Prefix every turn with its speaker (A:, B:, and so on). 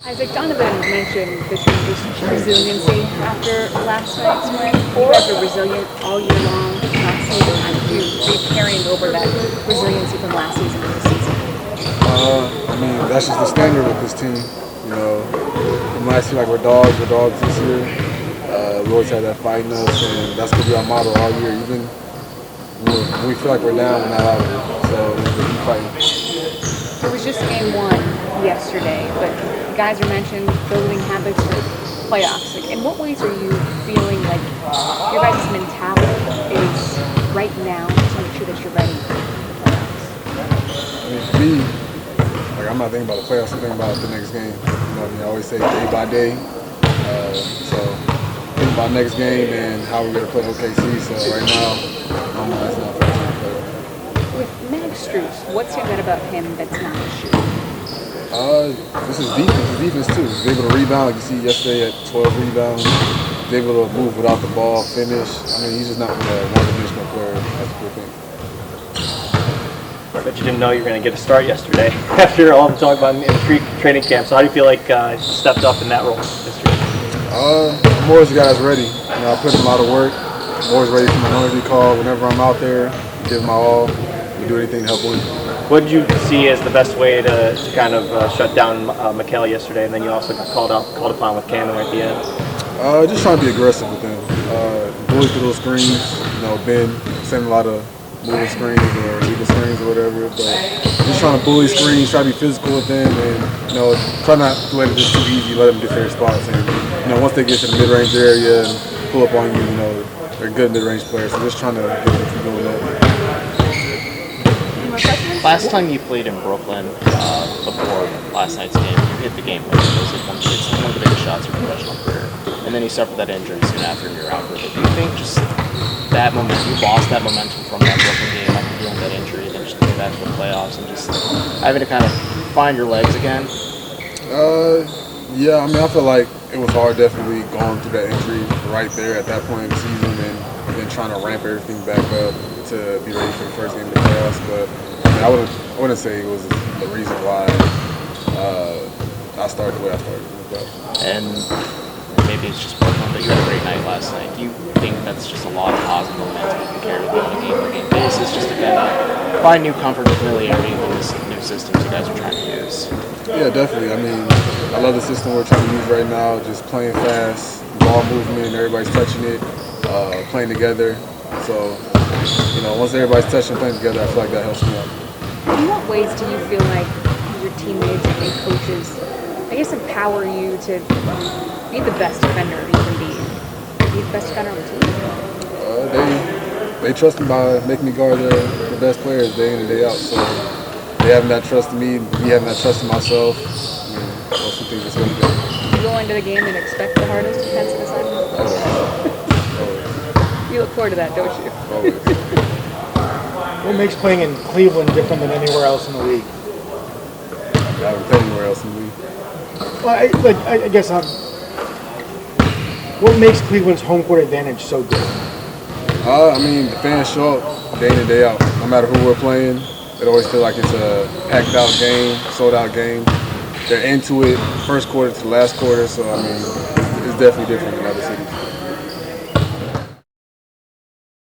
A: Isaac, Donovan mentioned the tremendous resiliency after last night's win. You guys were resilient all year long last season. How did you be carrying over that resiliency from last season to this season?
B: I mean, that's just the standard with this team. You know, it might seem like we're dogs this year. We always have that fight in us, and that's going to be our motto all year. Even when we feel like we're down, we're not out of it. So we keep fighting.
A: It was just game one yesterday, but guys are mentioned building habits for playoffs. Like, in what ways are you feeling like your guys' mentality is right now to make sure that you're ready for the playoffs?
B: I mean, for me, like I'm not thinking about the playoffs. I'm thinking about the next game. You know what I mean? I always say day by day. So think about next game and how we're going to play OKC. So right now, my mind's not focused on the playoffs.
A: With Max Strus, what's your gut about him that's not a shoe?
B: This is defense. His defense too. He's able to rebound. Like you see yesterday at 12 rebounds. He's able to move without the ball, finish. I mean, he's just not a one-dimensional player. That's a good thing.
C: I bet you didn't know you were going to get a start yesterday after all the talk about in training camp. So how do you feel like you stepped up in that role this year?
B: I'm always the guy that's ready. You know, I put in a lot of work. I'm always ready for my penalty call. Whenever I'm out there, give my all. We do anything to help win.
C: What did you see as the best way to kind of shut down Mikal yesterday, and then you also got called upon with Cameron at the end?
B: Just trying to be aggressive with them. Bully through those screens. You know, Ben sending a lot of moving screens or legal screens or whatever. But just trying to bully screens, try to be physical with them, and try not to let it just too easy. Let them get their spots, and once they get to the mid-range area and pull up on you, they're good mid-range players. So just trying to get them to keep doing that.
D: Last time you played in Brooklyn, before last night's game, you hit the game winner. It's one of the biggest shots of your professional career. And then you suffered that injury soon after and you're out with it. Do you think just that momentum, you lost that momentum from that Brooklyn game after dealing with that injury, then just coming back to the playoffs and just having to kind of find your legs again?
B: Yeah, I mean, I feel like it was hard definitely going through that injury right there at that point in the season and then trying to ramp everything back up to be ready for the first game of the playoffs. But I wouldn't say it was the reason why I started the way I started.
D: And maybe it's just Brooklyn, but you had a great night last night. Do you think that's just a lot of positive momentum you can carry on a game-to-game basis just to kind of find new comfort and familiarity with this new system you guys are trying to use?
B: Yeah, definitely. I mean, I love the system we're trying to use right now, just playing fast, ball movement, everybody's touching it, playing together. So, once everybody's touching and playing together, I feel like that helps me out.
A: In what ways do you feel like your teammates and coaches, I guess, empower you to be the best defender you can be? Be the best defender on the team?
B: They trust me by making me guard the best players day in and day out. So they having that trust in me having that trust in myself. I mean, those two things are really good.
A: You go into the game and expect the hardest defensive assignment?
B: Always.
A: You look forward to that, don't you?
B: Always.
E: What makes playing in Cleveland different than anywhere else in the league?
B: I haven't played anywhere else in the league.
E: Well, I guess what makes Cleveland's home court advantage so good?
B: I mean, the fans show up day in and day out. No matter who we're playing, it always feels like it's a packed out game, sold out game. They're into it, first quarter to the last quarter. So I mean, it's definitely different than other cities.